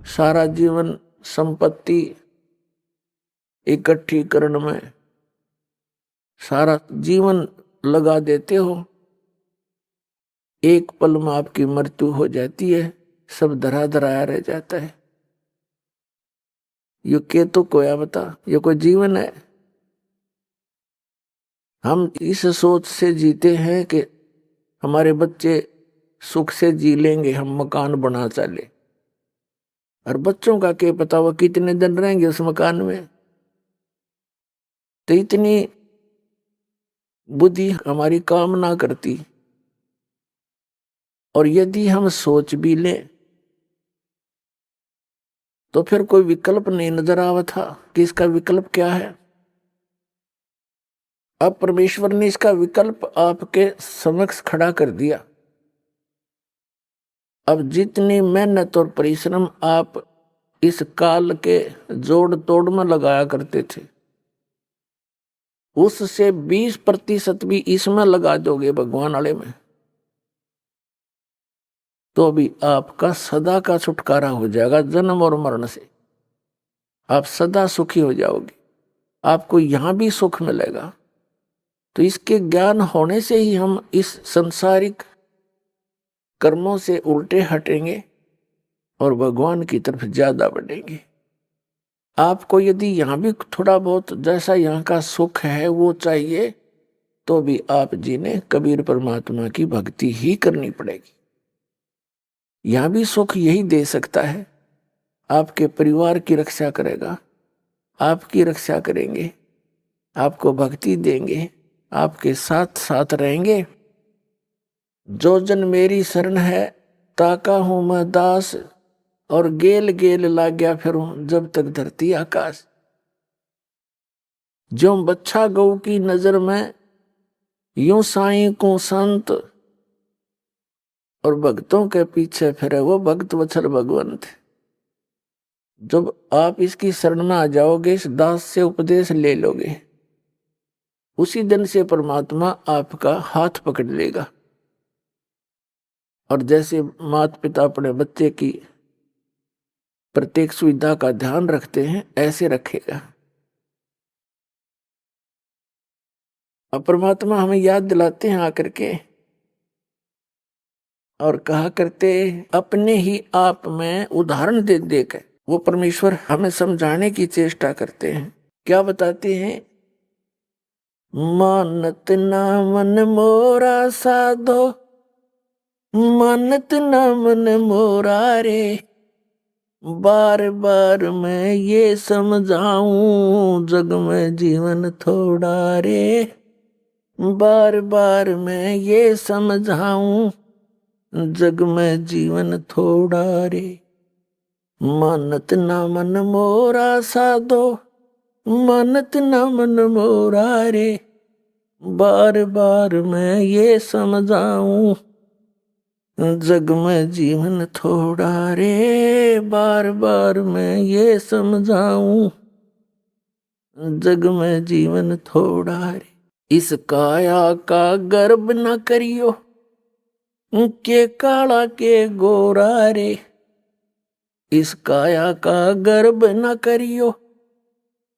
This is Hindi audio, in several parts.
सारा जीवन संपत्ति इकट्ठी करने में सारा जीवन लगा देते हो, एक पल में आपकी मृत्यु हो जाती है, सब धरा धराया रह जाता है। ये के तो कोया बता, ये कोई जीवन है? हम इस सोच से जीते हैं कि हमारे बच्चे सुख से जी लेंगे, हम मकान बना चले, और बच्चों का क्या पता वो कितने दिन रहेंगे उस मकान में। तो इतनी बुद्धि हमारी काम ना करती। और यदि हम सोच भी लें तो फिर कोई विकल्प नहीं नजर आवा था कि इसका विकल्प क्या है। अब परमेश्वर ने इसका विकल्प आपके समक्ष खड़ा कर दिया। अब जितनी मेहनत और परिश्रम आप इस काल के जोड़ तोड़ में लगाया करते थे, उससे 20% भी इसमें लगा दोगे भगवान वाले में, तो भी आपका सदा का छुटकारा हो जाएगा जन्म और मरण से। आप सदा सुखी हो जाओगे, आपको यहां भी सुख मिलेगा। तो इसके ज्ञान होने से ही हम इस संसारिक कर्मों से उल्टे हटेंगे और भगवान की तरफ ज्यादा बढ़ेंगे। आपको यदि यहां भी थोड़ा बहुत जैसा यहाँ का सुख है वो चाहिए, तो भी आप जी ने कबीर परमात्मा की भक्ति ही करनी पड़ेगी। यहां भी सुख यही दे सकता है, आपके परिवार की रक्षा करेगा, आपकी रक्षा करेंगे, आपको भक्ति देंगे, आपके साथ साथ रहेंगे। जो जन मेरी शरण है ताका हूं मैं दास, और गेल गेल लाग गया फिरूं जब तक धरती आकाश। जो बच्छा गऊ की नजर में यूं साईं को संत, और भक्तों के पीछे फिरे वो भक्त वत्सल भगवंत। जब आप इसकी शरण में आ जाओगे, इस दास से उपदेश ले लोगे, उसी दिन से परमात्मा आपका हाथ पकड़ लेगा। और जैसे माता पिता अपने बच्चे की प्रत्येक सुविधा का ध्यान रखते हैं, ऐसे रखेगा। और परमात्मा हमें याद दिलाते हैं आकर के, और कहा करते अपने ही आप में उदाहरण दे देकर वो परमेश्वर हमें समझाने की चेष्टा करते हैं। क्या बताते हैं? मानत ना मन मोरा साधो, मानत ना मन मोरा रे, बार बार मैं ये समझाऊं जग में जीवन थोड़ा रे, बार बार मैं ये समझाऊं जग में जीवन थोड़ा रे। मानत ना मन मोरा साधो, मानत ना मन मोरा रे, बार बार मैं ये समझाऊं जग में जीवन थोड़ा रे, बार बार मैं ये समझाऊं जग में जीवन थोड़ा रे। इस काया का गर्व न करियो के काला के गोरा रे, इस काया का गर्व न करियो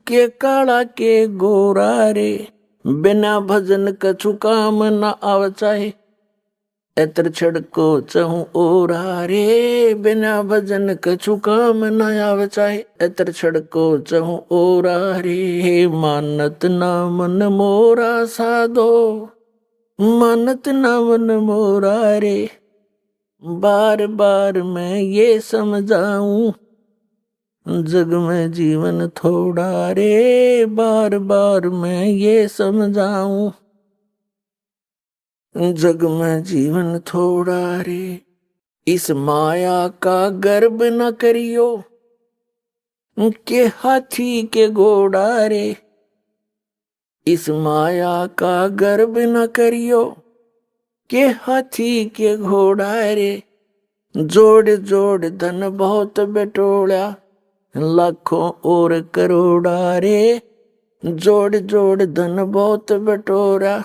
के काला के गोरा रे, बिना भजन कछु काम न आव चाहे, एतर छड़को चहु ओरा रे, बिना भजन कछु काम न आव चाहे, एतर छड़को चहु ओरा रे। मानत ना मन मोरा साधो, मानत ना मन मोरा रे, बार बार मैं ये समझाऊं जग में जीवन थोड़ा रे, बार बार मैं ये समझाऊं जग में जीवन थोड़ा रे। इस माया का गर्व न करियो के हाथी के घोड़ा रे, इस माया का गर्व न करियो के हाथी के घोड़ा रे, जोड़ जोड़ धन बहुत बटोड़ा लाखों और करोड़ा रे, जोड़ जोड़ धन बहुत बटोरा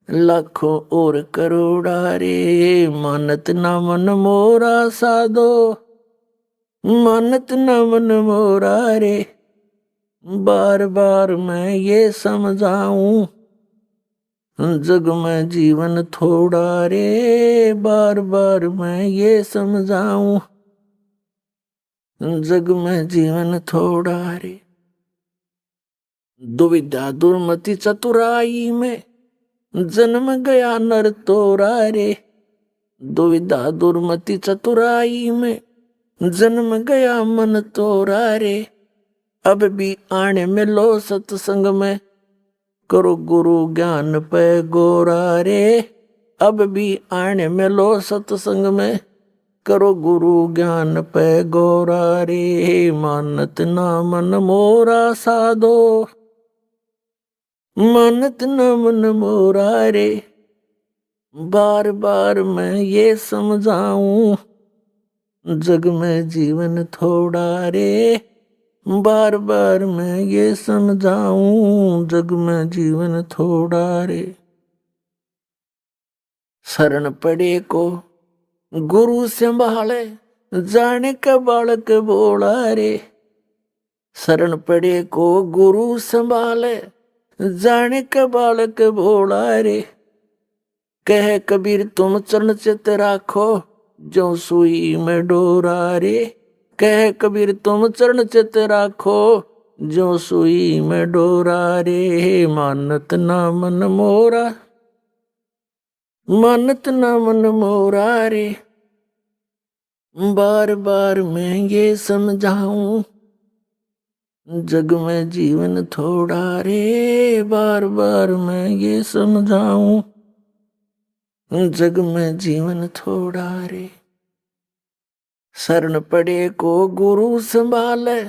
लाखों और करोड़ा रे। मानत ना मन मोरा साधो, मानत न मन मोरा रे, बार बार मैं ये समझाऊं, जग में जीवन थोड़ा रे, बार बार मैं ये समझाऊं, जग में जीवन थोड़ा रे। दुविधा दुर्मति चतुराई में जन्म गया नर तोरा रे, दुविधा दुर्मति चतुराई में जन्म गया मन तोरा रे। अब भी आने में लो सत्संग में, करो गुरु ज्ञान पे गोरा रे। अब भी आने में लो सत्संग में, करो गुरु ज्ञान पे गोरा रे। मानत ना मन मोरा साधो, मानत न मन मोरा रे, बार बार मैं ये समझाऊं, जग में जीवन थोड़ा रे, बार बार मैं ये समझाऊं, जग में जीवन थोड़ा रे। शरण पड़े को गुरु संभाले, जाने का बालक बोला रे। शरण पड़े को गुरु संभाले, जाने का बालक बोला रे। कह कबीर तुम चरण चित राखो, जो सुई में डोरा रे। कह कबीर तुम चरण चित राखो, जो सुई में डोरा रे। मानत ना मन मोरा, मानत ना मन मोरा रे, बार बार मैं ये समझाऊं, जग में जीवन थोड़ा रे। बार बार मैं ये समझाऊं, जग में जीवन थोड़ा रे। शरण पड़े को गुरु संभाले,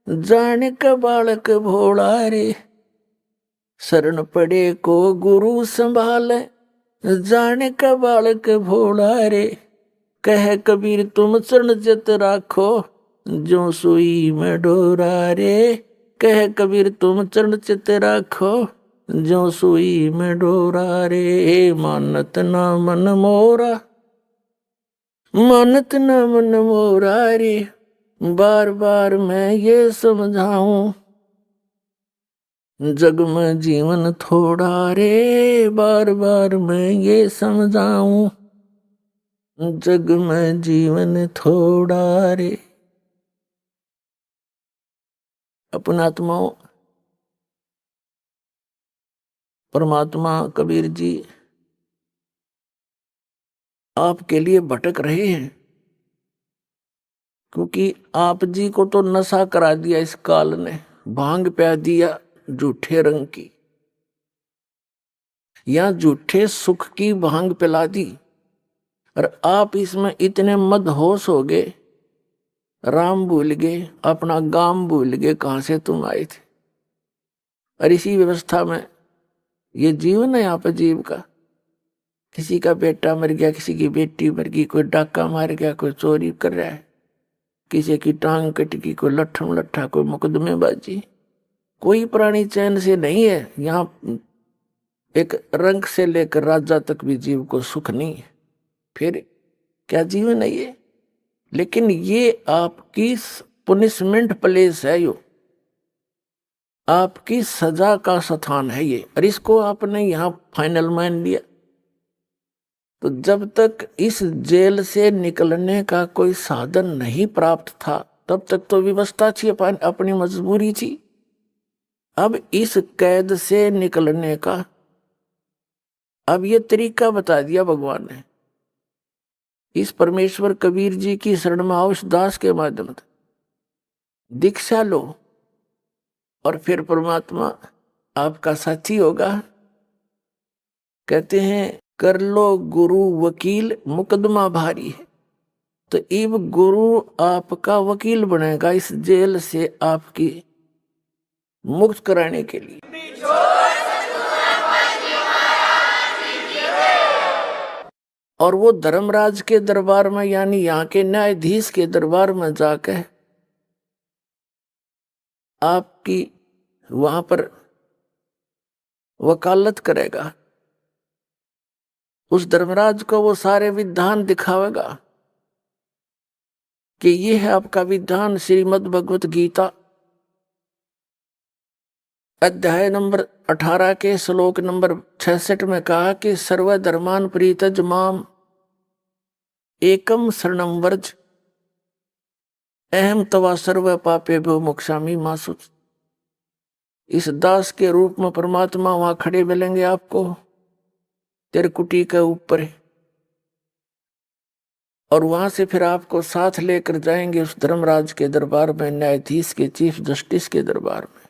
जाने का बालक भोला रे। शरण पड़े को गुरु संभाले, जाने का बालक भोला रे। कह कबीर तुम चरण चित राखो, जो सुई में डोरा रे। कह कबीर तुम चरण चित राखो, जो सुई में डोरा रे। मानत ना मन मोरा, मानत न मन मोरा रे, बार बार मैं ये समझाऊं, जग में जीवन थोड़ा रे। बार बार मैं ये समझाऊं, जग में जीवन थोड़ा रे। अपनात्माओं, परमात्मा कबीर जी आपके लिए भटक रहे हैं, क्योंकि आप जी को तो नशा करा दिया इस काल ने, भांग पिला दिया झूठे रंग की, या झूठे सुख की भांग पिला दी। और आप इसमें इतने मदहोश हो गए, राम भूल गए, अपना गांव भूल गए, कहां से तुम आए थे। और इसी व्यवस्था में ये जीवन है यहाँ पे जीव का। किसी का बेटा मर गया, किसी की बेटी मर गई, कोई डाका मार गया, कोई चोरी कर रहा है, किसी की टांग कट गई, कोई लट्ठम लट्ठा, कोई मुकदमेबाजी। कोई प्राणी चैन से नहीं है यहाँ। एक रंग से लेकर राजा तक भी जीव को सुख नहीं है। फिर क्या जीवन है ये? लेकिन ये आपकी पुनिशमेंट प्लेस है, यो आपकी सजा का स्थान है ये। और इसको आपने यहाँ फाइनल मान लिया, तो जब तक इस जेल से निकलने का कोई साधन नहीं प्राप्त था, तब तक तो व्यवस्था थी, अपनी मजबूरी थी। अब इस कैद से निकलने का अब ये तरीका बता दिया भगवान ने। इस परमेश्वर कबीर जी की शरण में आओ, दास के माध्यम से दीक्षा लो, और फिर परमात्मा आपका साथी होगा। कहते हैं कर लो गुरु वकील मुकदमा भारी है। तो इब गुरु आपका वकील बनेगा इस जेल से आपकी मुक्त कराने के लिए। और वो धर्मराज के दरबार में, यानी यहाँ के न्यायाधीश के दरबार में जाकर आपकी वहां पर वकालत करेगा। उस धर्मराज को वो सारे विधान दिखावेगा, कि ये है आपका विधान। श्रीमद् भगवत गीता अध्याय नंबर 18 के श्लोक नंबर 66 में कहा कि सर्वधर्मान परित्यज माम एकम शरणम वर्ज अहम तवा सर्व पापेभ्यो मोक्षामि मा शुच। इस दास के रूप में परमात्मा वहां खड़े मिलेंगे आपको त्रिकुटी के ऊपर, और वहां से फिर आपको साथ लेकर जाएंगे उस धर्मराज के दरबार में, न्यायाधीश के, चीफ जस्टिस के दरबार में।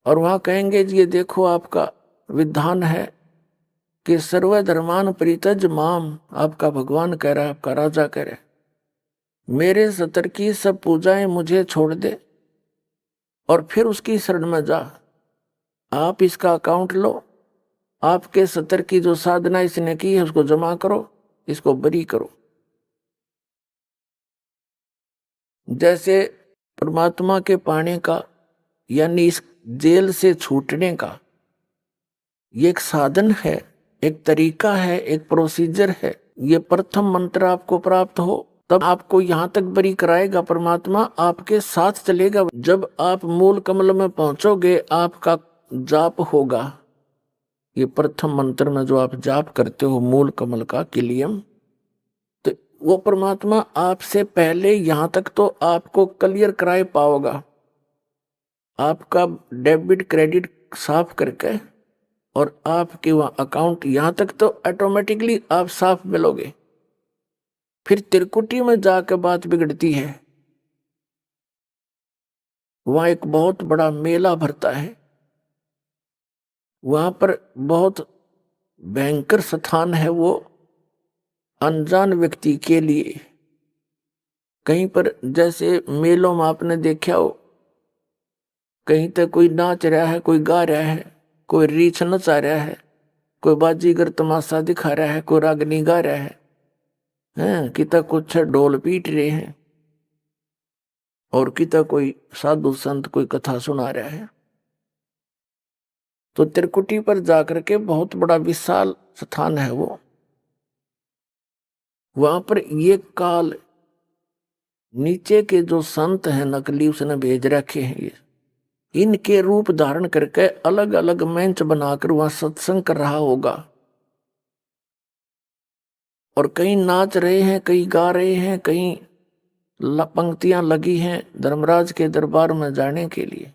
और वहां कहेंगे जी ये देखो आपका विधान है कि सर्वधर्मान परित्यज माम, आपका भगवान कह रहा है, आपका राजा कह रहा है, मेरे सतर की सब पूजाएं मुझे छोड़ दे और फिर उसकी शरण में जा। आप इसका अकाउंट लो, आपके सतर की जो साधना इसने की है उसको जमा करो, इसको बरी करो। जैसे परमात्मा के पाने का यानी इस जेल से छूटने का ये एक साधन है, एक तरीका है, एक प्रोसीजर है। ये प्रथम मंत्र आपको प्राप्त हो तब आपको यहां तक बरी कराएगा परमात्मा, आपके साथ चलेगा। जब आप मूल कमल में पहुंचोगे आपका जाप होगा। ये प्रथम मंत्र में जो आप जाप करते हो मूल कमल का किलियम, तो वो परमात्मा आपसे पहले यहां तक तो आपको क्लियर कराए पाओगा, आपका डेबिट क्रेडिट साफ करके, और आपके वहां अकाउंट यहां तक तो ऑटोमेटिकली आप साफ मिलोगे। फिर त्रिकुटी में जाकर बात बिगड़ती है। वहां एक बहुत बड़ा मेला भरता है, वहां पर बहुत भयंकर स्थान है वो अनजान व्यक्ति के लिए। कहीं पर जैसे मेलों में आपने देखा हो, कहीं तक कोई नाच रहा है, कोई गा रहा है, कोई रीछ नचा रहा है, कोई बाजीगर तमाशा दिखा रहा है, कोई रागनी गा रहा है, किता कुछ ढोल पीट रहे हैं, और किता कोई साधु संत कोई कथा सुना रहा है। तो त्रिकुटी पर जाकर के बहुत बड़ा विशाल स्थान है वो, वहां पर ये काल नीचे के जो संत हैं नकली उसने भेज रखे हैं, ये इनके रूप धारण करके अलग अलग मंच बनाकर वहां सत्संग कर रहा होगा। और कहीं नाच रहे हैं, कहीं गा रहे हैं, कहीं पंक्तियां लगी हैं धर्मराज के दरबार में जाने के लिए।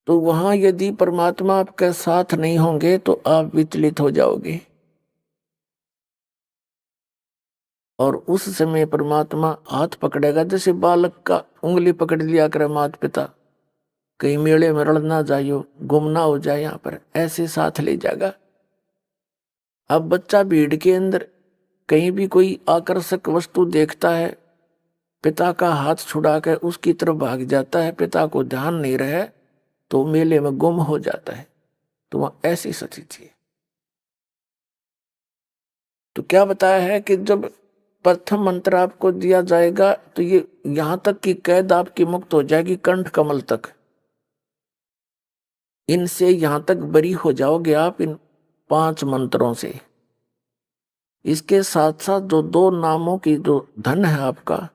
तो वहां यदि परमात्मा आपके साथ नहीं होंगे तो आप विचलित हो जाओगे, और उस समय परमात्मा हाथ पकड़ेगा। जैसे बालक का उंगली पकड़ लिया करे माता पिता, कहीं मेले में रड़ ना जाइयो, गुम ना हो जाए, यहां पर ऐसे साथ ले जाएगा। अब बच्चा भीड़ के अंदर कहीं भी कोई आकर्षक वस्तु देखता है, पिता का हाथ छुड़ा कर उसकी तरफ भाग जाता है, पिता को ध्यान नहीं रहे तो मेले में गुम हो जाता है। तो वह ऐसी स्थिति है। तो क्या बताया है कि जब प्रथम मंत्र आपको दिया जाएगा तो ये यहां तक की कैद आपकी मुक्त हो जाएगी, कंठ कमल तक, इनसे यहां तक बरी हो जाओगे आप इन 5 मंत्रों से। इसके साथ साथ जो 2 नामों की जो धन है आपका,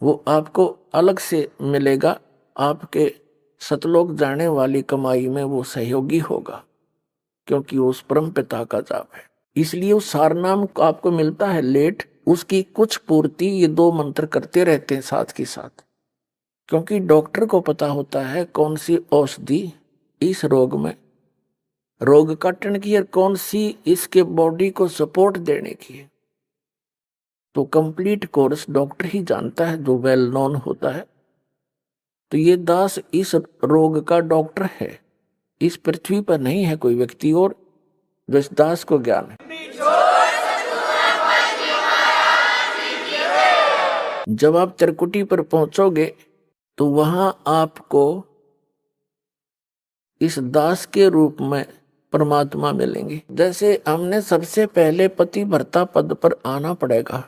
वो आपको अलग से मिलेगा। आपके सतलोक जाने वाली कमाई में वो सहयोगी होगा, क्योंकि वो उस परम पिता का जाप है। इसलिए उस सार नाम आपको मिलता है लेट, उसकी कुछ पूर्ति ये 2 मंत्र करते रहते हैं साथ के साथ, क्योंकि डॉक्टर को पता होता है कौन सी औषधि इस रोग में रोग काटने की और कौन सी इसके बॉडी को सपोर्ट देने की है। तो कंप्लीट कोर्स डॉक्टर ही जानता है जो वेल नोन होता है। तो ये दास इस रोग का डॉक्टर है, इस पृथ्वी पर नहीं है कोई व्यक्ति और जो इस दास को ज्ञान है। जब आप त्रिकुटी पर पहुंचोगे तो वहां आपको इस दास के रूप में परमात्मा मिलेंगे। जैसे हमने सबसे पहले पति भर्ता पद पर आना पड़ेगा,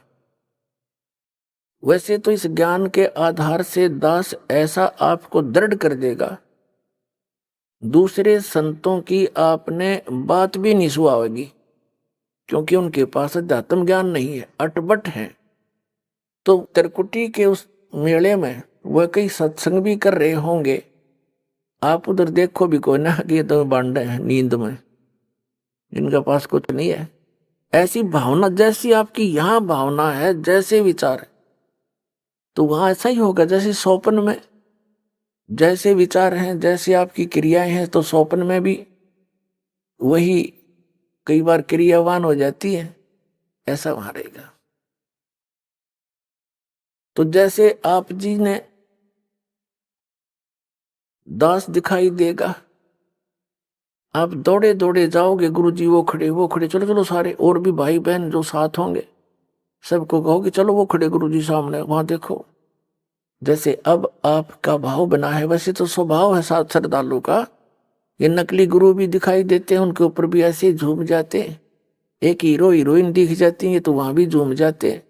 वैसे तो इस ज्ञान के आधार से दास ऐसा आपको दृढ़ कर देगा, दूसरे संतों की आपने बात भी नहीं सुहावेगी क्योंकि उनके पास अध्यात्म ज्ञान नहीं है, अटबट है। तो त्रिकुटी के उस मेले में वह कई सत्संग भी कर रहे होंगे, आप उधर देखो भी कोई ना कि ये तो बांडे हैं नींद में, इनके पास कुछ नहीं है। ऐसी भावना जैसी आपकी यहाँ भावना है, जैसे विचार है, तो वहां ऐसा ही होगा जैसे स्वप्न में जैसे विचार हैं, जैसे आपकी क्रियाएं हैं, तो स्वप्न में भी वही कई बार क्रियावान हो जाती है, ऐसा वहां रहेगा। तो जैसे आप जी ने दास दिखाई देगा, आप दौड़े दौड़े जाओगे, गुरु जी वो खड़े, चलो चलो सारे और भी भाई बहन जो साथ होंगे सबको कहोगे चलो वो खड़े गुरु जी सामने, वहां देखो। जैसे अब आपका भाव बना है, वैसे तो स्वभाव है साथ श्रद्धालु का। ये नकली गुरु भी दिखाई देते हैं, उनके ऊपर भी ऐसे झूम जाते हैं। एक हीरो हीरोइन दिख जाती है तो वहां भी झूम जाते हैं।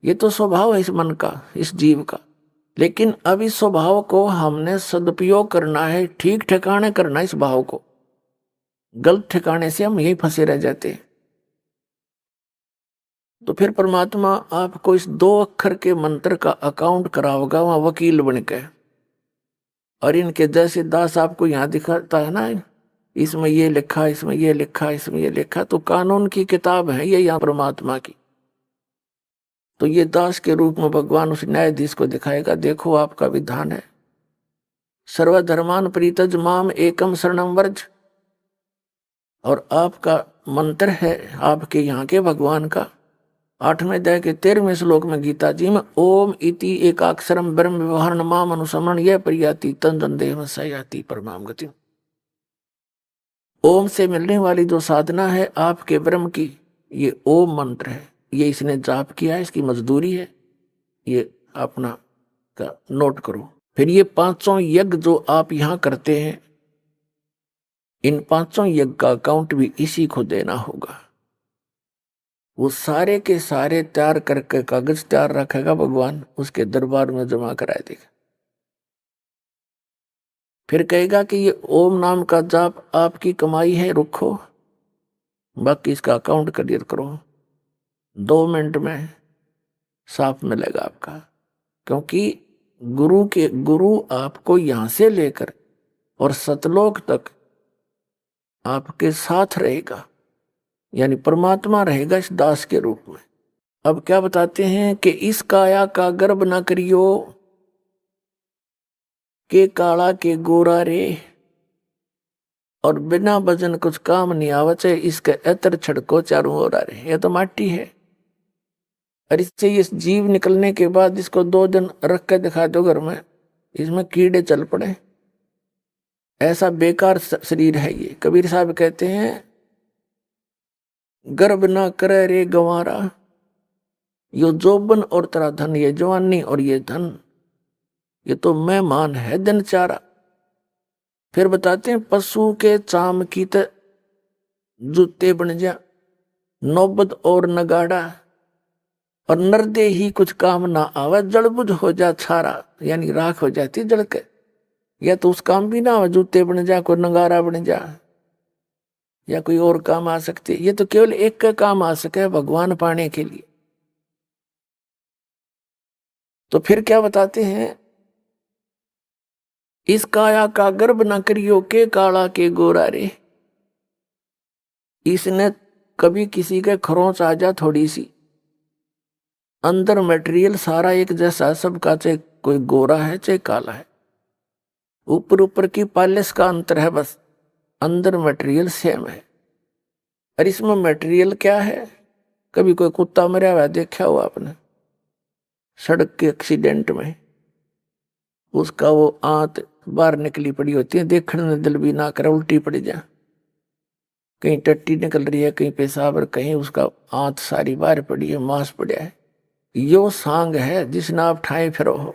ये तो स्वभाव है इस मन का, इस जीव का। लेकिन अब इस स्वभाव को हमने सदुपयोग करना है, ठीक ठिकाने करना है इस भाव को। गलत ठिकाने से हम यही फंसे रह जाते हैं। तो फिर परमात्मा आपको इस 2 अक्षर के मंत्र का अकाउंट कराओगा वहां वकील बन के। और इनके जैसे दास आपको यहाँ दिखाता है ना, इसमें ये लिखा, इसमें ये लिखा, इसमें ये लिखा, तो कानून की किताब है ये यहाँ परमात्मा की। तो ये दास के रूप में भगवान उस न्यायाधीश को दिखाएगा, देखो आपका विधान है सर्वधर्मान परित्यज माम एकम शरणम व्रज। और आपका मंत्र है आपके यहाँ के भगवान का 8वें अध्याय के 13वें श्लोक में गीता जी में, ओम इति एकाक्षरम ब्रह्म व्यवहार माम अनुसमरण यह परियाति तन देह सयाति परमाम गति। ओम से मिलने वाली जो साधना है आपके ब्रह्म की, ये ओम मंत्र है। ये इसने जाप किया है, इसकी मजदूरी है, ये अपना का नोट करो। फिर ये 5 यज्ञ जो आप यहाँ करते हैं, इन 5 यज्ञ का अकाउंट भी इसी को देना होगा। वो सारे के सारे तैयार करके कागज तैयार रखेगा भगवान, उसके दरबार में जमा करा देगा। फिर कहेगा कि ये ओम नाम का जाप आपकी कमाई है, रुको बाकी इसका अकाउंट क्लियर करो। 2 मिनट में साफ मिलेगा आपका। क्योंकि गुरु आपको यहां से लेकर और सतलोक तक आपके साथ रहेगा, यानी परमात्मा रहेगा इस दास के रूप में। अब क्या बताते हैं कि इस काया का गर्भ न करियो के काला के गोरा रे, और बिना वजन कुछ काम नहीं आवत है, इसके एतर छड़को चारों ओर आ रहे। ये तो माटी है, और इससे ये जीव निकलने के बाद इसको 2 दिन रख के दिखा दो घर में, इसमें कीड़े चल पड़े। ऐसा बेकार शरीर है ये। कबीर साहब कहते हैं, गर्भ ना करे रे गंवारा, यो जोबन और तेरा धन, ये जवानी और ये धन, ये तो मेहमान है दिन चारा। फिर बताते हैं, पशु के चाम की त जूते बन जा, नौबत और नगाड़ा, और नरदे ही कुछ काम ना आवे, जड़बुझ हो जा छारा, यानी राख हो जाती जड़ के। या तो उस काम भी ना हो, जूते बन जा, कोई नगारा बन जा, या कोई और काम आ सकते। ये तो केवल एक का काम आ सके, भगवान पाने के लिए। तो फिर क्या बताते हैं, इस काया का गर्भ न करियो के काला के गोरा रे। इसने कभी किसी के खरोंच आ जा थोड़ी सी, अंदर मटेरियल सारा एक जैसा सबका, चाहे कोई गोरा है चाहे काला है, ऊपर ऊपर की पॉलिश का अंतर है बस, अंदर मटेरियल सेम है। और इसमें मटेरियल क्या है, कभी कोई कुत्ता मरा हुआ देखा हो आपने सड़क के एक्सीडेंट में, उसका वो आंत बाहर निकली पड़ी होती है, देखने में दिल भी ना करे, उल्टी पड़ जा, कहीं टट्टी निकल रही है, कहीं पेशाब, और कहीं उसका आंत सारी बाहर पड़ी है, मांस पड़ा है। यो सांग है जिसने आप ठाए फिरो हो,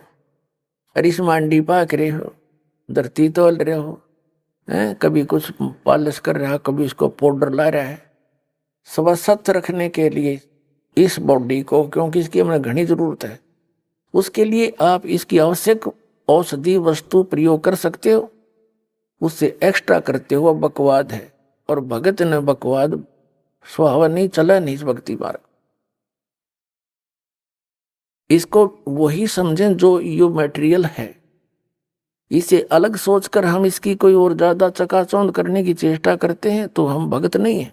और इस मांडी पाक रहे हो, धरती तोल रहे हो, कभी कुछ पॉलिश कर रहा है, कभी उसको पाउडर ला रहा है, स्वस्थ रखने के लिए इस बॉडी को, क्योंकि इसकी हमें घनी जरूरत है, उसके लिए आप इसकी आवश्यक औषधि वस्तु प्रयोग कर सकते हो। उससे एक्स्ट्रा करते हो बकवाद है, और भगत ने बकवाद सुहावा नहीं, चला नहीं इस भक्ति मार्ग। इसको वही समझें जो यो मटेरियल है। इसे अलग सोचकर हम इसकी कोई और ज्यादा चकाचौंध करने की चेष्टा करते हैं तो हम भक्त नहीं है।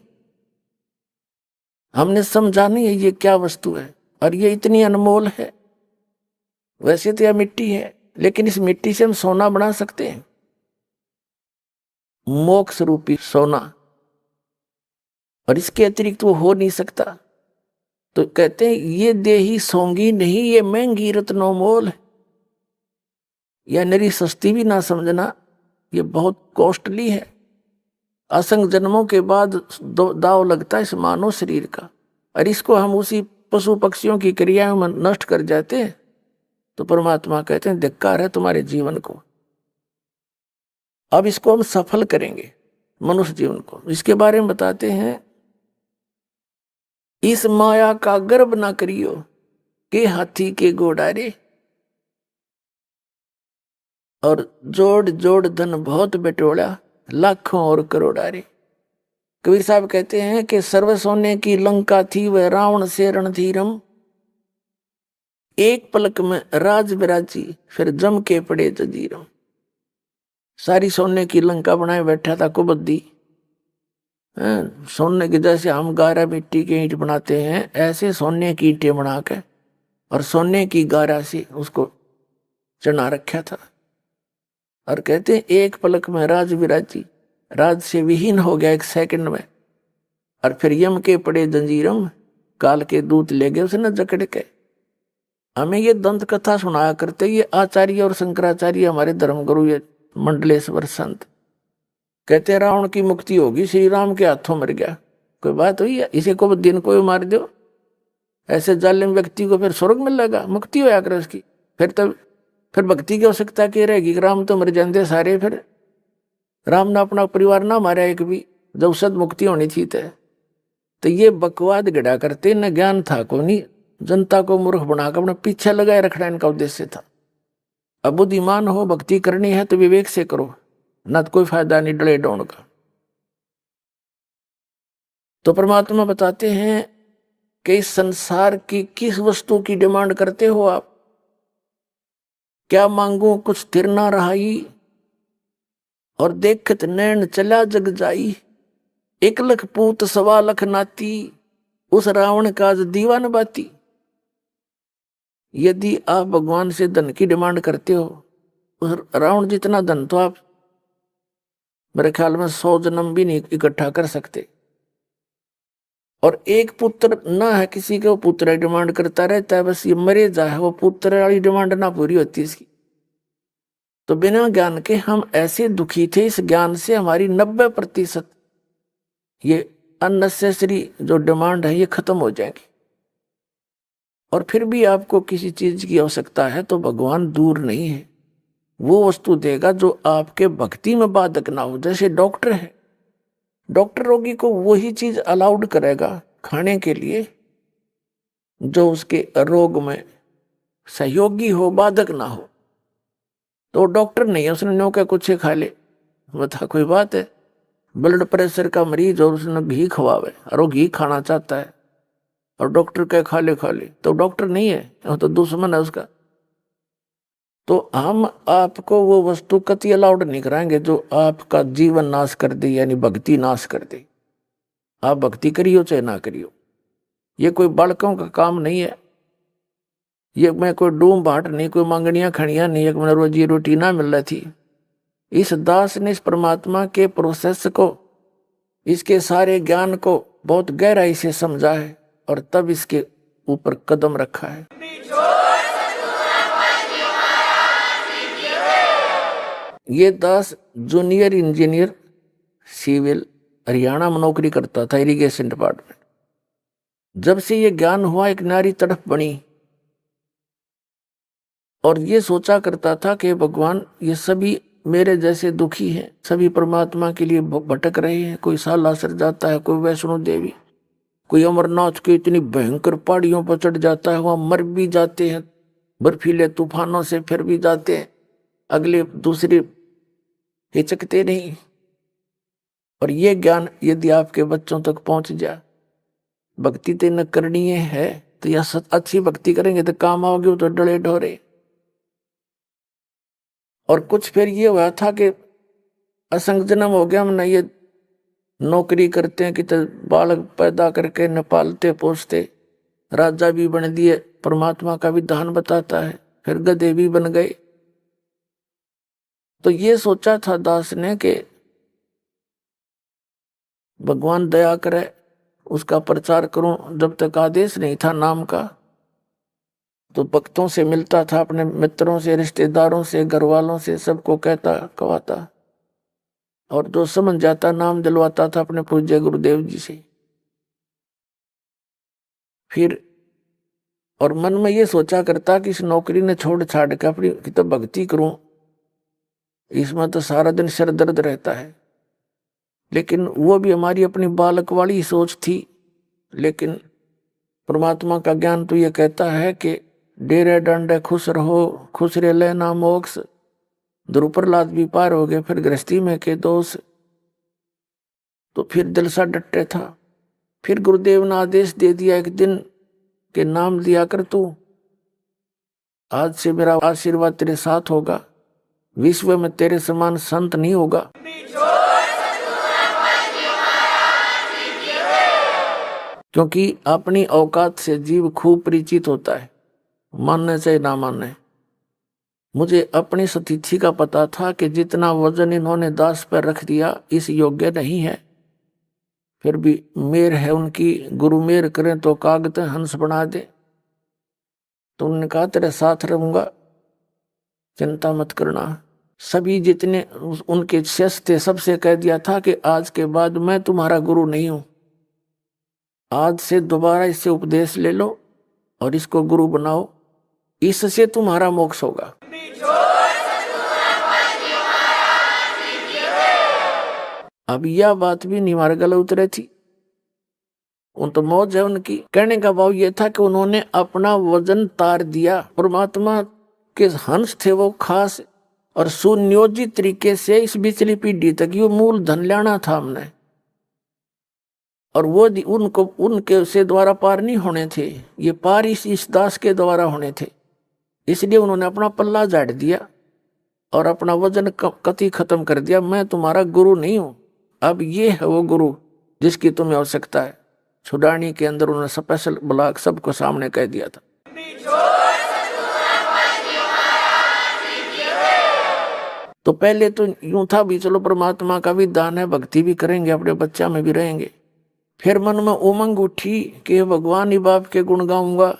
हमने समझा नहीं है ये क्या वस्तु है और ये इतनी अनमोल है। वैसे तो यह मिट्टी है, लेकिन इस मिट्टी से हम सोना बना सकते हैं, मोक्ष रूपी सोना, और इसके अतिरिक्त वो हो नहीं सकता। तो कहते हैं ये देही सोंगी नहीं, ये महंगी रत्नों मोल है। यह नरी सस्ती भी ना समझना, ये बहुत कॉस्टली है। असंग जन्मों के बाद दाव लगता है इस मानव शरीर का, और इसको हम उसी पशु पक्षियों की क्रियाओं में नष्ट कर जाते हैं। तो परमात्मा कहते हैं धिक्कार है तुम्हारे जीवन को। अब इसको हम सफल करेंगे, मनुष्य जीवन को। इसके बारे में बताते हैं, इस माया का गर्भ ना करियो के हाथी के गोडारे, और जोड़ जोड़ धन बहुत बेटोड़ा लाखों और करोड़ारे। कबीर साहब कहते हैं कि सर्व सोने की लंका थी वह रावण से रणधीरम, एक पलक में राज विराजी फिर जम के पड़े जजीरम। सारी सोने की लंका बनाए बैठा था कुबद्दी। सोने के जैसे हम गारा मिट्टी के ईंट बनाते हैं, ऐसे सोने की ईंटें बना के और सोने की गारा से उसको चढ़ा रखा था। और कहते हैं एक पलक में राज विराजी, राज से विहीन हो गया एक सेकंड में। और फिर यम के पड़े जंजीरम, काल के दूत ले गए उसे न जकड़ के। हमें ये दंत कथा सुनाया करते ये आचार्य और शंकराचार्य, हमारे धर्मगुरु, ये मंडलेश्वर संत। कहते हैं रावण की मुक्ति होगी, श्री राम के हाथों मर गया। कोई बात हुई है? इसे को दिन को मार दो, ऐसे जालिम व्यक्ति को फिर स्वर्ग मिलेगा, मुक्ति होया कर उसकी। फिर भक्ति की आवश्यकता क्या रहेगी? राम तो मर जाते सारे, फिर राम ने अपना परिवार ना मारा एक भी, जब सद मुक्ति होनी थी। तो ये बकवाद गड़ा करते, न ज्ञान था को नहीं, जनता को मूर्ख बनाकर अपने पीछे लगाए रखना इनका उद्देश्य था। अब बुद्धिमान हो, भक्ति करनी है तो विवेक से करो, ना तो कोई फायदा नहीं डले डोण का। तो परमात्मा बताते हैं कि इस संसार की किस वस्तु की डिमांड करते हो आप? क्या मांगू कुछ स्थिर ना रहाई, और देखत नैन चला जग जाई। 1 लख पूत 1.25 लाख नाती, उस रावण का दीवान बाती। यदि आप भगवान से धन की डिमांड करते हो, उस रावण जितना धन तो आप मेरे ख्याल में 100 जन्म भी नहीं इकट्ठा कर सकते। और एक पुत्र ना है किसी के, वो पुत्र डिमांड करता रहता है, बस ये मरे जाए, वो पुत्र वाली डिमांड ना पूरी होती इसकी। तो बिना ज्ञान के हम ऐसे दुखी थे, इस ज्ञान से हमारी 90% ये अननेसेसरी जो डिमांड है ये खत्म हो जाएगी। और फिर भी आपको किसी चीज की आवश्यकता है तो भगवान दूर नहीं है, वो वस्तु देगा जो आपके भक्ति में बाधक ना हो। जैसे डॉक्टर है, डॉक्टर रोगी को वही चीज अलाउड करेगा खाने के लिए जो उसके रोग में सहयोगी हो, बाधक ना हो। तो डॉक्टर नहीं है, उसने नो क्या कुछ खा ले, बता कोई बात है? ब्लड प्रेशर का मरीज और उसने घी खवावे और वो घी खाना चाहता है और डॉक्टर कहे खा ले, तो डॉक्टर नहीं है, वो तो दुश्मन है उसका। तो हम आपको वो वस्तु कति अलाउड नहीं कराएंगे जो आपका जीवन नाश कर दे, यानी भक्ति नाश कर दे। आप भक्ति करियो चाहे ना करियो, ये कोई बालकों का काम नहीं है। ये मैं कोई डूम बाट नहीं, कोई मांगनियां खड़ियां नहीं, एक मैंने रोजी रोटी ना मिल रही थी। इस दास ने इस परमात्मा के प्रोसेस को, इसके सारे ज्ञान को बहुत गहराई से समझा है और तब इसके ऊपर कदम रखा है। ये दास जूनियर इंजीनियर सिविल हरियाणा में नौकरी करता था, इरिगेशन डिपार्टमेंट। जब से ये ज्ञान हुआ, एक नारी तड़प बनी और ये सोचा करता था कि भगवान ये सभी मेरे जैसे दुखी हैं, सभी परमात्मा के लिए भटक रहे हैं। कोई सालासर जाता है, कोई वैष्णो देवी, कोई अमरनाथ के इतनी भयंकर पहाड़ियों पर चढ़ जाता है, वहां मर भी जाते हैं बर्फीले तूफानों से, फिर भी जाते हैं, अगले दूसरे हिचकते नहीं। और ये ज्ञान यदि आपके बच्चों तक पहुंच जाए भक्ति तो न करनी है तो या अच्छी भक्ति करेंगे तो काम आओगे, वो तो डले ढोरे। और कुछ फिर ये हुआ था कि असंग जन्म हो गया, हमने ये नौकरी करते हैं कि तो बालक पैदा करके न पालते पोसते, राजा भी बन दिए, परमात्मा का विधान बताता है, फिर गधे भी बन गए। तो ये सोचा था दास ने कि भगवान दया करे, उसका प्रचार करूं। जब तक आदेश नहीं था नाम का तो भक्तों से मिलता था, अपने मित्रों से, रिश्तेदारों से, घर वालों से, सबको कहता कहवाता, और जो समझ जाता नाम दिलवाता था अपने पूज्य गुरुदेव जी से। फिर और मन में ये सोचा करता कि इस नौकरी ने छोड़ छाड़ के अपनी तो भक्ति करूं, इसमें तो सारा दिन सिर दर्द रहता है। लेकिन वो भी हमारी अपनी बालक वाली सोच थी। लेकिन परमात्मा का ज्ञान तो ये कहता है कि डेरे डंडे खुश रहो, खुश रह लेना मोक्ष। ध्रुव प्रहलाद भी पार हो गए, फिर गृहस्थी में के दोष। तो फिर दिल सा डटे था। फिर गुरुदेव ने आदेश दे दिया एक दिन के नाम लिया कर तू, आज से मेरा आशीर्वाद तेरे साथ होगा, विश्व में तेरे समान संत नहीं होगा। क्योंकि अपनी औकात से जीव खूब परिचित होता है, मानने चाहे ना मानने। मुझे अपनी स्थिति का पता था कि जितना वजन इन्होंने दास पर रख दिया इस योग्य नहीं है। फिर भी मेर है उनकी, गुरु मेर करें तो कागज हंस बना दे। तो उन्होंने कहा तेरे साथ रहूंगा, चिंता मत करना। सभी जितने उनके शिष्य थे सबसे कह दिया था कि आज के बाद मैं तुम्हारा गुरु नहीं हूं, आज से दोबारा इससे उपदेश ले लो और इसको गुरु बनाओ, इससे तुम्हारा मोक्ष होगा। अब यह बात भी नहीं हमारे गले उतरे थी। उन तो मौज है उनकी। कहने का भाव यह था कि उन्होंने अपना वजन तार दिया। परमात्मा के हंस थे वो खास, और सुनियोजित तरीके से इस बिचली पीढ़ी तक ये मूल धन लाना था हमने, और वो उनको उनके से द्वारा पार नहीं होने थे, ये पार इस दास के द्वारा होने थे। इसलिए उन्होंने अपना पल्ला झाड़ दिया और अपना वजन कति खत्म कर दिया। मैं तुम्हारा गुरु नहीं हूं, अब ये है वो गुरु जिसकी तुम्हें आवश्यकता है। छुड़ानी के अंदर उन्होंने स्पेशल ब्लॉक सबको सामने कह दिया था। तो पहले तो यूं था भी चलो परमात्मा का भी दान है, भक्ति भी करेंगे, अपने बच्चा में भी रहेंगे। फिर मन में उमंग उठी कि भगवान ही बाप के गुण गाऊंगा,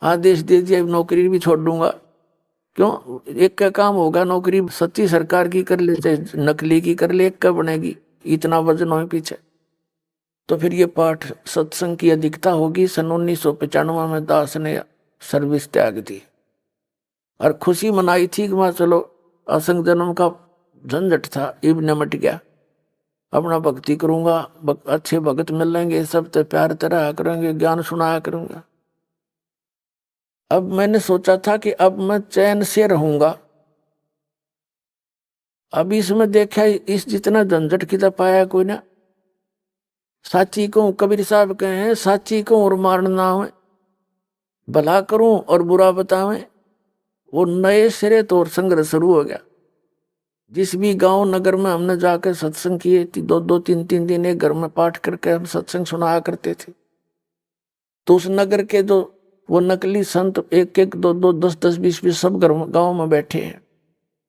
आदेश दे दिया नौकरी भी छोड़ दूंगा। क्यों, एक का काम होगा, नौकरी सच्ची सरकार की कर ले चाहे नकली की कर ले, एक का बनेगी, इतना वजन हो पीछे। तो फिर ये पाठ सत्संग की अधिकता होगी। सन 1995 में दास ने सर्विस त्याग दी और खुशी मनाई थी कि मैं चलो असंग जन्म का झंझट था इब निमट गया, अपना भक्ति करूंगा, अच्छे भगत मिलेंगे, सब तो प्यार तरह करेंगे, ज्ञान सुनाया करूंगा। अब मैंने सोचा था कि अब मैं चैन से रहूंगा। अब इसमें देखा इस जितना झंझट कितना पाया कोई ना। साची को कबीर साहब कहे हैं, साची को और मारना है, भला करूं और बुरा बतावें। वो नए सिरे तो और संघर्ष शुरू हो गया। जिस भी गांव नगर में हमने जाकर सत्संग किए, 2-2 3-3 दिन एक घर में पाठ करके हम सत्संग सुनाया करते थे। तो उस नगर के जो वो नकली संत 1-1, 2-2, 10-10, 20-20 सब गांव में बैठे हैं,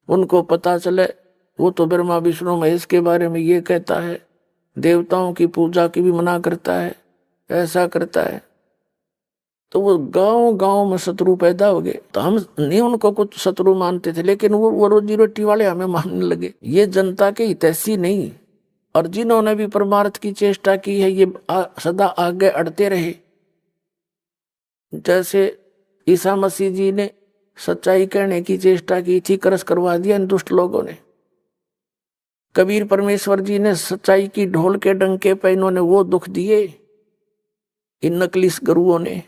उनको पता चले वो तो ब्रह्मा विष्णु महेश के बारे में ये कहता है, देवताओं की पूजा की भी मना करता है, ऐसा करता है। तो वो गांव गांव में शत्रु पैदा हो गए। तो हम नहीं उनको कुछ शत्रु मानते थे, लेकिन वो रोजी रोटी वाले हमें मानने लगे। ये जनता के हितैषी नहीं, और जिन्होंने भी परमार्थ की चेष्टा की है ये सदा आगे अड़ते रहे। जैसे ईसा मसीह जी ने सच्चाई कहने की चेष्टा की थी, करस करवा दिया इन दुष्ट लोगों ने। कबीर परमेश्वर जी ने सच्चाई की ढोल के डंके पे इन्होंने वो दुख दिए, इन नकली गुरुओं ने।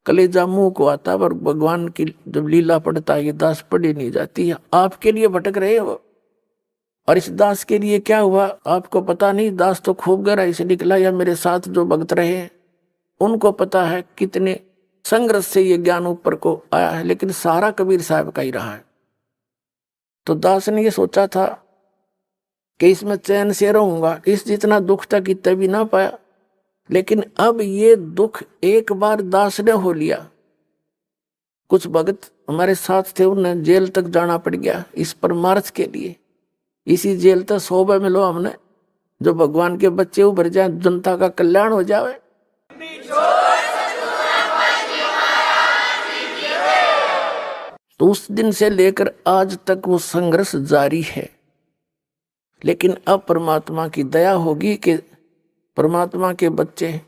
कलेजा मुंह को आता, पर भगवान की जब लीला पढ़ता है ये दास पढ़ी नहीं जाती है। आपके लिए भटक रहे हो, और इस दास के लिए क्या हुआ आपको पता नहीं। दास तो खूब गहराई से निकला, या मेरे साथ जो भक्त रहे हैं उनको पता है कितने संघर्ष से ये ज्ञान ऊपर को आया है, लेकिन सारा कबीर साहब का ही रहा है। तो दास ने ये सोचा था कि इसमें चैन से रहूंगा, इस जितना दुख था कि तभी ना पाया, लेकिन अब ये दुख एक बार दास ने हो लिया। कुछ भगत हमारे साथ थे, उन्हें जेल तक जाना पड़ गया इस परमार्थ के लिए। इसी जेल तक 100 मिलो हमने, जो भगवान के बच्चे उभर जाए, जनता का कल्याण हो जाए। तो उस दिन से लेकर आज तक वो संघर्ष जारी है। लेकिन अब परमात्मा की दया होगी कि परमात्मा के बच्चे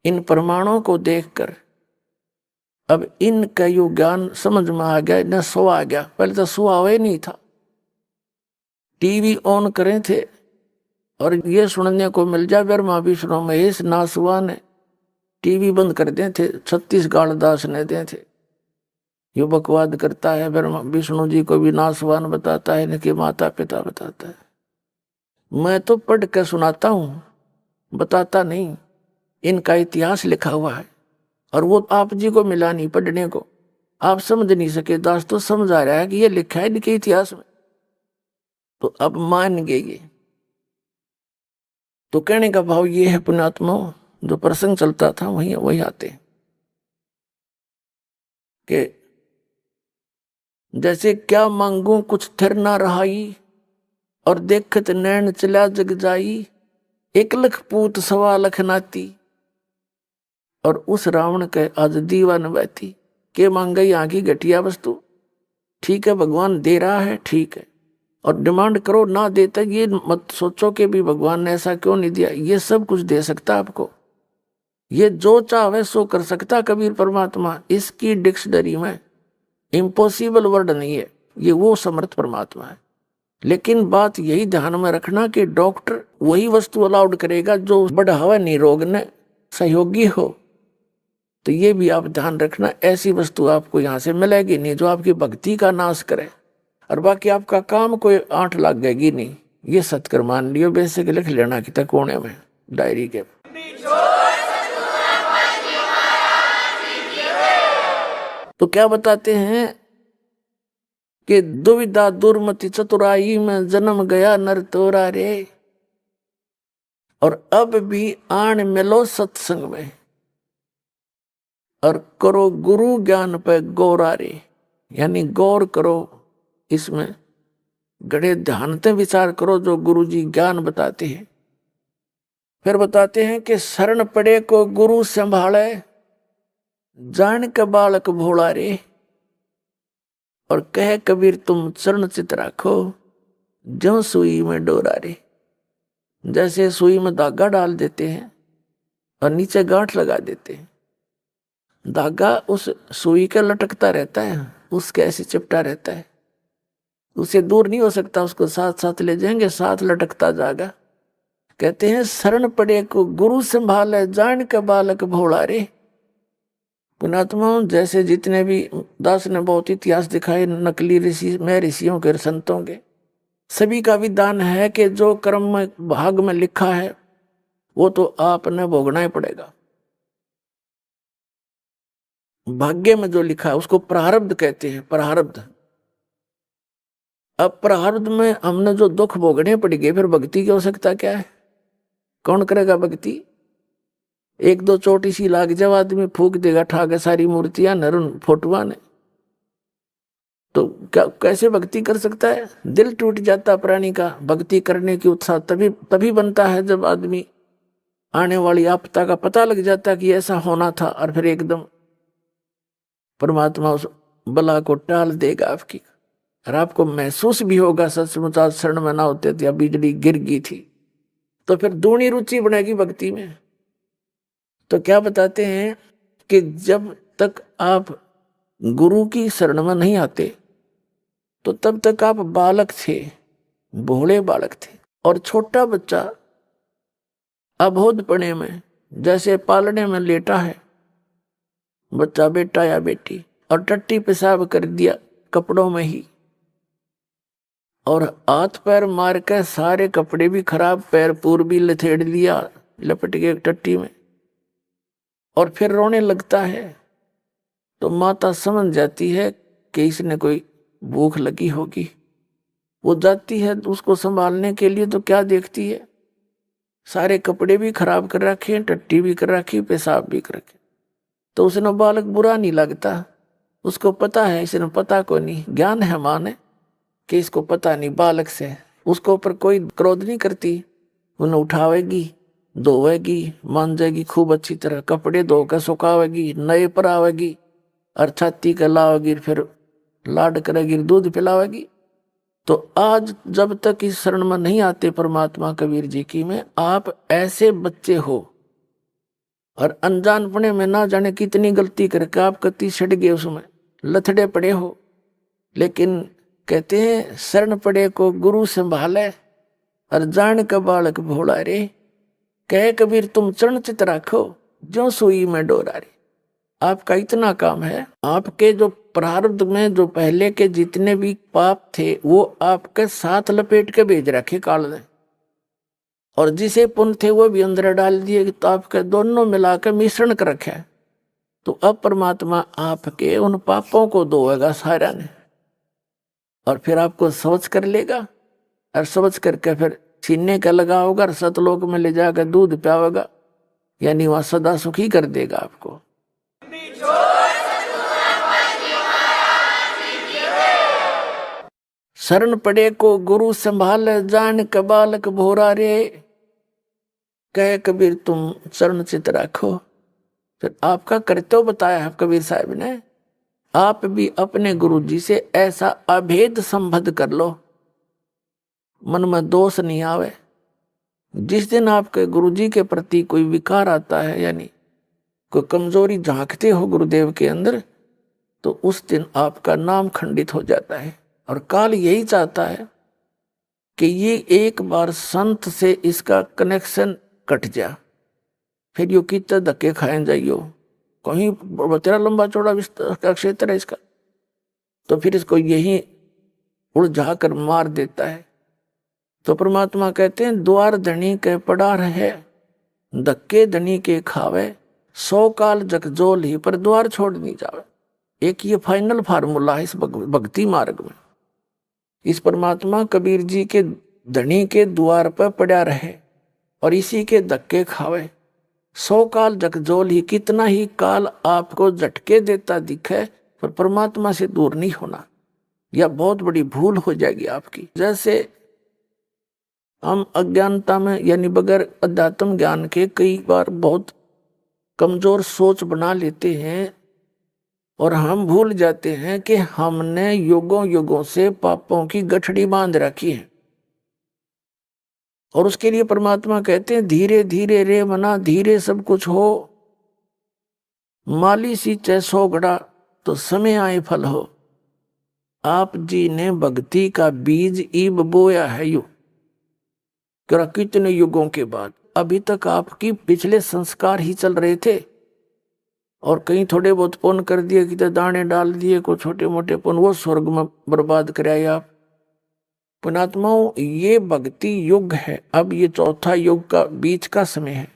इन प्रमाणों को देखकर अब इनका यो ज्ञान समझ में आ गया, न सो आ गया। पहले तो सुहा हुआ ही नहीं था, टीवी ऑन करें थे और ये सुनने को मिल जाए ब्रह्मा विष्णु महेश नासुआ ने टीवी बंद कर दे थे, 36 गाल दास ने दे थे। यो बकवाद करता है, ब्रह्मा विष्णु जी को भी नासवान बताता है, इनके माता पिता बताता है। मैं तो पढ़ के सुनाता हूँ, बताता नहीं। इनका इतिहास लिखा हुआ है और वो आप जी को मिला नहीं पढ़ने को, आप समझ नहीं सके। दास तो समझ आ रहा है कि ये लिखा है इनके इतिहास में, तो अब मान गए ये। तो कहने का भाव ये है पुण्यात्मा, जो प्रसंग चलता था वही आते कि जैसे क्या मांगू कुछ थिर ना रहाई, और देखत नैन चला जग जाई, 1 लख पूत 1.25 लाख नाती, और उस रावण के आज दीवान बैठी। के मांग गई यहाँ की घटिया वस्तु, ठीक है भगवान दे रहा है, ठीक है, और डिमांड करो, ना देता ये मत सोचो कि भी भगवान ने ऐसा क्यों नहीं दिया। ये सब कुछ दे सकता आपको, ये जो चाहे सो कर सकता कबीर परमात्मा। इसकी डिक्शनरी में इम्पॉसिबल वर्ड नहीं है, ये वो समर्थ परमात्मा है। लेकिन बात यही ध्यान में रखना कि डॉक्टर वही वस्तु अलाउड करेगा जो बढ़ावा निरोग ने सहयोगी हो। तो ये भी आप ध्यान रखना, ऐसी वस्तु आपको यहाँ से मिलेगी नहीं जो आपकी भक्ति का नाश करे, और बाकी आपका काम कोई आंट लग गएगी नहीं। ये सत्कर मान लियो, बेसिक लिख लेना कि तक कोने में डायरी के। तो क्या बताते हैं कि दुविधा दुर्मति चतुराई में जन्म गया नर तोरा रे, और अब भी आन मिलो सत्संग में, और करो गुरु ज्ञान पे गौरा रे। यानी गौर करो, इसमें गड़े ध्यान से विचार करो जो गुरु जी ज्ञान बताते हैं। फिर बताते हैं कि शरण पड़े को गुरु संभाले, जान के बालक भोला रे, और कह कबीर तुम चरण चित राखो, ज्यों सुई में डोरा रे। जैसे सुई में धागा डाल देते हैं और नीचे गांठ लगा देते हैं, धागा उस सुई का लटकता रहता है, उसके ऐसे चिपटा रहता है, उसे दूर नहीं हो सकता, उसको साथ साथ ले जाएंगे, साथ लटकता जाएगा। कहते हैं शरण पड़े को गुरु संभाले, जान के बालक भोला रे। पुणात्मा जैसे जितने भी दास ने बहुत इतिहास दिखाए, नकली ऋषि में ऋषियों के संतों के, सभी का विधान है कि जो कर्म में भाग में लिखा है वो तो आपने भोगना ही पड़ेगा। भाग्य में जो लिखा है उसको प्रारब्ध कहते हैं, प्रारब्ध। अब प्रारब्ध में हमने जो दुख भोगने पड़ गए, फिर भक्ति की आवश्यकता क्या है? कौन करेगा भक्ति? 1-2 चोटी सी लाग जब आदमी फूक देगा ठाके सारी मूर्तियां नरुन फोटुआ ने, तो क्या कैसे भक्ति कर सकता है? दिल टूट जाता प्राणी का। भक्ति करने की उत्साह तभी बनता है जब आदमी आने वाली आपदा का पता लग जाता कि ऐसा होना था, और फिर एकदम परमात्मा उस बला को टाल देगा आपकी, और आपको महसूस भी होगा सचमुच आज शरण में ना होते थे, बिजली गिर गई थी। तो फिर दूनी रुचि बनेगी भक्ति में। तो क्या बताते हैं कि जब तक आप गुरु की शरण में नहीं आते तो तब तक आप बालक थे, भोले बालक थे। और छोटा बच्चा अबोधपने में जैसे पालने में लेटा है, बच्चा बेटा या बेटी, और टट्टी पेशाब कर दिया कपड़ों में ही, और हाथ पैर मार के सारे कपड़े भी खराब, पैर पूर भी लथेड़ लिया लपट के एक टट्टी में, और फिर रोने लगता है। तो माता समझ जाती है कि इसने कोई भूख लगी होगी। वो जाती है उसको संभालने के लिए, तो क्या देखती है, सारे कपड़े भी खराब कर रखे, टट्टी भी कर रखी, पेशाब भी कर रखे। तो उसने बालक बुरा नहीं लगता, उसको पता है, इसने पता को नहीं, ज्ञान है माँ ने कि इसको पता नहीं बालक से, उसको ऊपर कोई क्रोध नहीं करती। उन्हें उठावेगी, धोवेगी, मांजेगी खूब अच्छी तरह, कपड़े धोकर सुखावेगी, नए पर आवेगी और छाती का लावेगी, फिर लाड करेगी, दूध पिलावेगी। तो आज जब तक इस शरण में नहीं आते परमात्मा कबीर जी की में, आप ऐसे बच्चे हो और अनजानपने में ना जाने कितनी गलती करके आप कति सड़ गए, उसमें लथड़े पड़े हो। लेकिन कहते हैं शरण पड़े को गुरु संभाले और जान का बालक भोला रे। कहे कबीर तुम चरण चित राखो जो सुई में डोरा रे। आपका इतना काम है, आपके जो प्रारब्ध में जो पहले के जितने भी पाप थे वो आपके साथ लपेट के भेज रखे काल ने, और जिसे पुण्य थे वो भी अंदर डाल दिए, तो आपके दोनों मिलाकर मिश्रण कर रखे। तो अब परमात्मा आपके उन पापों को धोएगा सारा ने, और फिर आपको समझ कर लेगा, और समझ करके फिर छीनने का लगा होगा और सतलोक में ले जाकर दूध पियावेगा, यानी वहां सदा सुखी कर देगा आपको। शरण पड़े को गुरु संभाल जान का बालक भोरा रे। कहे कबीर तुम चरण चित राखो। फिर आपका कर्तव्य बताया है कबीर साहब ने, आप भी अपने गुरु जी से ऐसा अभेद संबंध कर लो, मन में दोष नहीं आवे। जिस दिन आपके गुरु जी के प्रति कोई विकार आता है, यानी कोई कमजोरी झांकते हो गुरुदेव के अंदर, तो उस दिन आपका नाम खंडित हो जाता है। और काल यही चाहता है कि ये एक बार संत से इसका कनेक्शन कट जा, फिर यो कितना धक्के खाए जाइयो, कहीं तेरा लंबा चौड़ा विस्तार का क्षेत्र है इसका, तो फिर इसको यही उलझा कर मार देता है। तो परमात्मा कहते हैं द्वार धनी के पड़ा रहे, धक्के धनी के खावे, 100 काल जगजोल ही पर द्वार छोड़ नहीं जावे। एक ये फाइनल फार्मूला है इस भक्ति मार्ग में। इस परमात्मा कबीर जी के धनी के द्वार पर पड़ा रहे और इसी के धक्के खावे, 100 काल जगजोल ही, कितना ही काल आपको झटके देता दिखे पर परमात्मा से दूर नहीं होना, यह बहुत बड़ी भूल हो जाएगी आपकी। जैसे हम अज्ञानता में यानी बगैर अध्यात्म ज्ञान के कई बार बहुत कमजोर सोच बना लेते हैं और हम भूल जाते हैं कि हमने युगों युगों से पापों की गठड़ी बांध रखी है। और उसके लिए परमात्मा कहते हैं धीरे धीरे रे मना, धीरे सब कुछ हो, माली सींचे 100 घड़ा तो समय आए फल हो। आप जी ने भक्ति का बीज ईब बोया है यू कितने युगों के बाद, अभी तक आपकी पिछले संस्कार ही चल रहे थे और कहीं थोड़े बहुत पुण्य कर दिए, कितने दाने डाल दिए, को छोटे मोटे पुण्य, वो स्वर्ग में बर्बाद कराए आप। पुणात्माओं ये भक्ति युग है, अब ये चौथा युग का बीच का समय है।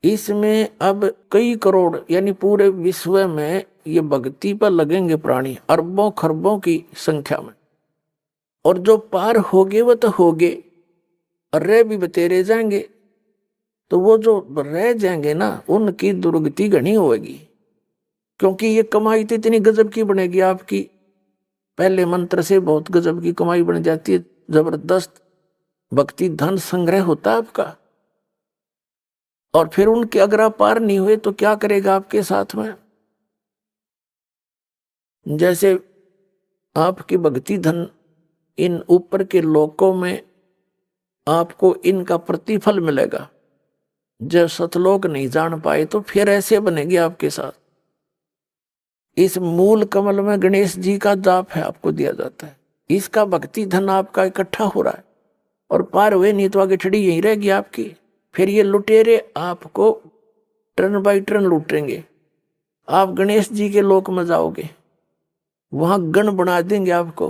इसमें अब कई करोड़ यानी पूरे विश्व में ये भक्ति पर लगेंगे प्राणी, अरबों खरबों की संख्या में, और जो पार होगे वो तो होगे और रह भी बतेरे जाएंगे। तो वो जो रह जाएंगे ना उनकी दुर्गति घनी होगी, क्योंकि ये कमाई तो इतनी गजब की बनेगी आपकी, पहले मंत्र से बहुत गजब की कमाई बन जाती है, जबरदस्त भक्ति धन संग्रह होता है आपका। और फिर उनके अगर आप पार नहीं हुए तो क्या करेगा आपके साथ में। जैसे आपकी भक्ति धन इन ऊपर के लोकों में आपको इनका प्रतिफल मिलेगा, जब सतलोक नहीं जान पाए तो फिर ऐसे बनेगी आपके साथ। इस मूल कमल में गणेश जी का जाप है, आपको दिया जाता है, इसका भक्ति धन आपका इकट्ठा हो रहा है और पार हुए नहीं तो आगे छड़ी यहीं रहेगी आपकी। फिर ये लुटेरे आपको टर्न बाई टर्न लूटेंगे। आप गणेश जी के लोक में जाओगे, वहां गण बना देंगे आपको,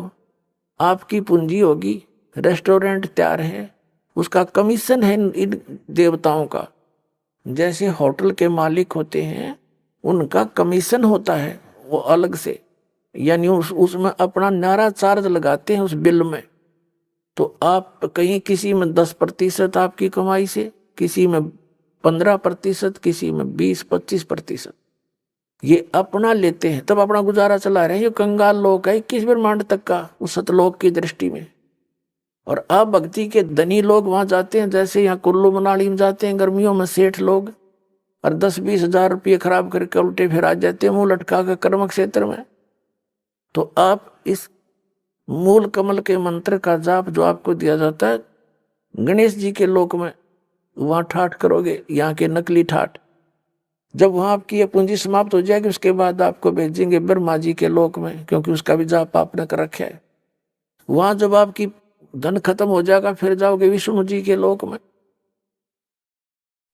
आपकी पूंजी होगी, रेस्टोरेंट तैयार है, उसका कमीशन है इन देवताओं का। जैसे होटल के मालिक होते हैं, उनका कमीशन होता है वो अलग से, यानी उसमें अपना न्यारा चार्ज लगाते हैं उस बिल में। तो आप कहीं किसी में 10% आपकी कमाई से, किसी में 15%, किसी में 20-25%, ये अपना लेते हैं, तब अपना गुजारा चला रहे हैं। ये कंगाल लोग है 21 ब्रह्मांड तक का उस सतलोक की दृष्टि में। और अब भक्ति के धनी लोग वहां जाते हैं, जैसे यहाँ कुल्लू मनाली में जाते हैं गर्मियों में सेठ लोग, और 10-20 हजार रुपये खराब करके उल्टे फिर आ जाते हैं मुंह लटका के कर्म क्षेत्र में। तो आप इस मूल कमल के मंत्र का जाप जो आपको दिया जाता है गणेश जी के लोक में, वहां ठाठ करोगे, यहाँ के नकली ठाठ। जब वहां आपकी ये पूंजी समाप्त हो जाएगी, उसके बाद आपको भेजेंगे ब्रह्मा जी के लोक में, क्योंकि उसका भी जाप आपने कर रखा है। वहां जब आपकी धन खत्म हो जाएगा, फिर जाओगे विष्णु जी के लोक में,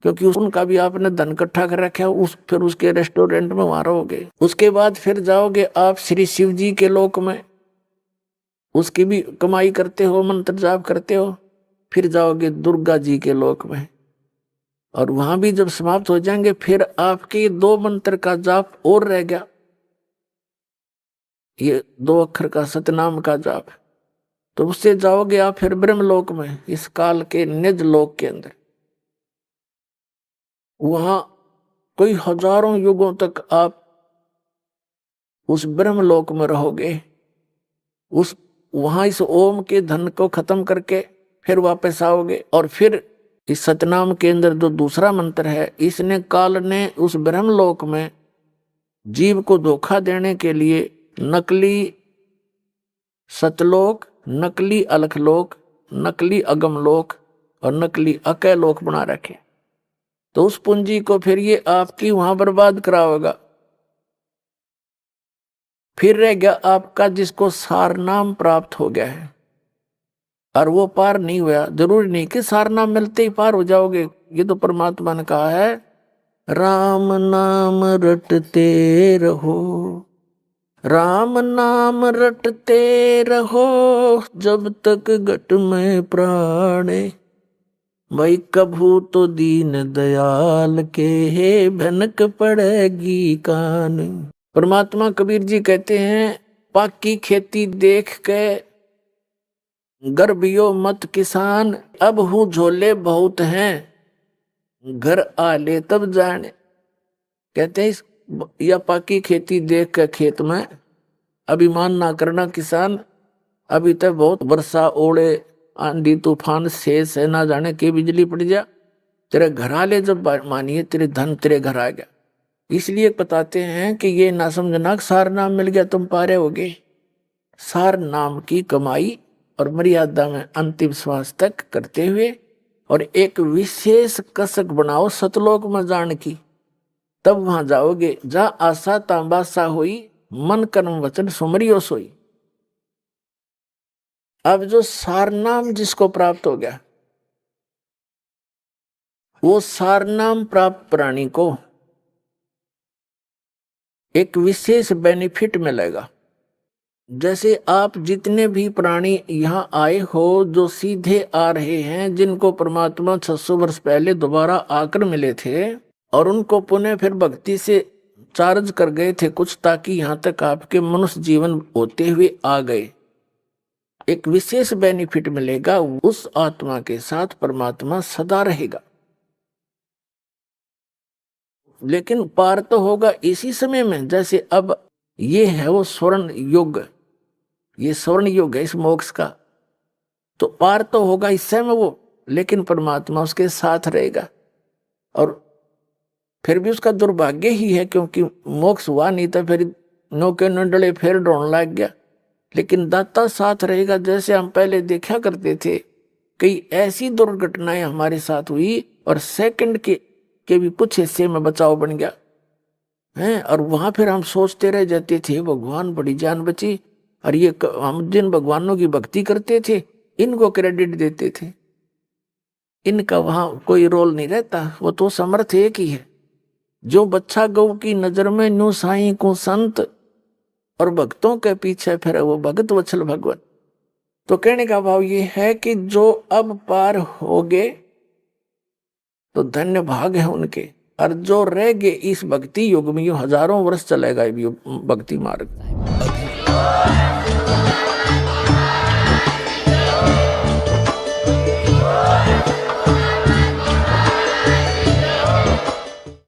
क्योंकि उनका भी आपने धन इकट्ठा कर रखा है। फिर उसके रेस्टोरेंट में वहां रहोगे। उसके बाद फिर जाओगे आप श्री शिव जी के लोक में, उसकी भी कमाई करते हो, मंत्र जाप करते हो। फिर जाओगे दुर्गा जी के लोक में, और वहां भी जब समाप्त हो जाएंगे, फिर आपके 2 मंत्र का जाप और रह गया, ये 2 अक्षर का सतनाम का जाप। तो उससे जाओगे आप फिर ब्रह्मलोक में, इस काल के निज लोक के अंदर। वहां कोई हजारों युगों तक आप उस ब्रह्मलोक में रहोगे। वहां इस ओम के धन को खत्म करके फिर वापस आओगे, और फिर इस सतनाम के अंदर जो दूसरा मंत्र है, इसने काल ने उस ब्रह्मलोक में जीव को धोखा देने के लिए नकली सतलोक, नकली अलखलोक, नकली अगमलोक और नकली अकैलोक बना रखे। तो उस पूंजी को फिर ये आपकी वहां बर्बाद कराओगा। फिर रह गया आपका जिसको सार नाम प्राप्त हो गया है, और वो पार नहीं हुआ। जरूरी नहीं कि सार नाम मिलते ही पार हो जाओगे, ये तो परमात्मा ने कहा है, राम नाम रटते रहो, राम नाम रटते रहो, जब तक घट में प्राणे, भाई कभू तो दीन दयाल के हे भनक पड़ेगी कान। परमात्मा कबीर जी कहते हैं, पाकी खेती देख के गर्भियो मत किसान, अब हूँ झोले बहुत हैं, घर आ ले तब जाने। कहते हैं या पाकी खेती देख के खेत में अभिमान ना करना किसान, अभी तक बहुत वर्षा ओले आंधी तूफान शेष है, ना जाने के बिजली पड़ जा, तेरे घर आ ले जब मानिए तेरे धन तेरे घर आ गया। इसलिए बताते हैं कि ये ना समझना सार नाम मिल गया तुम पारे होगे। सार नाम की कमाई और मर्यादा में अंतिम श्वास तक करते हुए, और एक विशेष कसक बनाओ सतलोक में जान की, तब वहां जाओगे जा आशा तांबासा होई, मन कर्म वचन सुमरियो सोई। अब जो सारनाम जिसको प्राप्त हो गया, वो सारनाम प्राप्त प्राणी को एक विशेष बेनिफिट मिलेगा। जैसे आप जितने भी प्राणी यहाँ आए हो, जो सीधे आ रहे हैं, जिनको परमात्मा 600 वर्ष पहले दोबारा आकर मिले थे, और उनको पुनः फिर भक्ति से चार्ज कर गए थे कुछ, ताकि यहाँ तक आपके मनुष्य जीवन होते हुए आ गए, एक विशेष बेनिफिट मिलेगा। उस आत्मा के साथ परमात्मा सदा रहेगा। लेकिन पार तो होगा इसी समय में, जैसे अब ये है वो स्वर्ण युग, ये स्वर्ण युग है इस मोक्ष का, तो पार तो होगा इस समय वो, लेकिन परमात्मा उसके साथ रहेगा। और फिर भी उसका दुर्भाग्य ही है, क्योंकि मोक्ष हुआ नहीं था, फिर नौके नंडले फिर ढोने लग गया। लेकिन दाता साथ रहेगा। जैसे हम पहले देखा करते थे, कई ऐसी दुर्घटनाएं हमारे साथ हुई, और सेकंड के भी कुछ हिस्से में बचाव बन गया है, और वहां फिर हम सोचते रह जाते थे भगवान बड़ी जान बची। और ये हम जिन भगवानों की भक्ति करते थे, इनको क्रेडिट देते थे, इनका वहां कोई रोल नहीं रहता, वो तो समर्थ एक ही है। जो बच्चा गौ की नजर में न्यू साई को संत, और भक्तों के पीछे फिर वो भगत वत्सल भगवान। तो कहने का भाव ये है कि जो अब पार हो गए तो धन्य भाग है उनके, और जो रह गए इस भक्ति युग में, हजारों वर्ष चलेगा ये भक्ति मार्ग।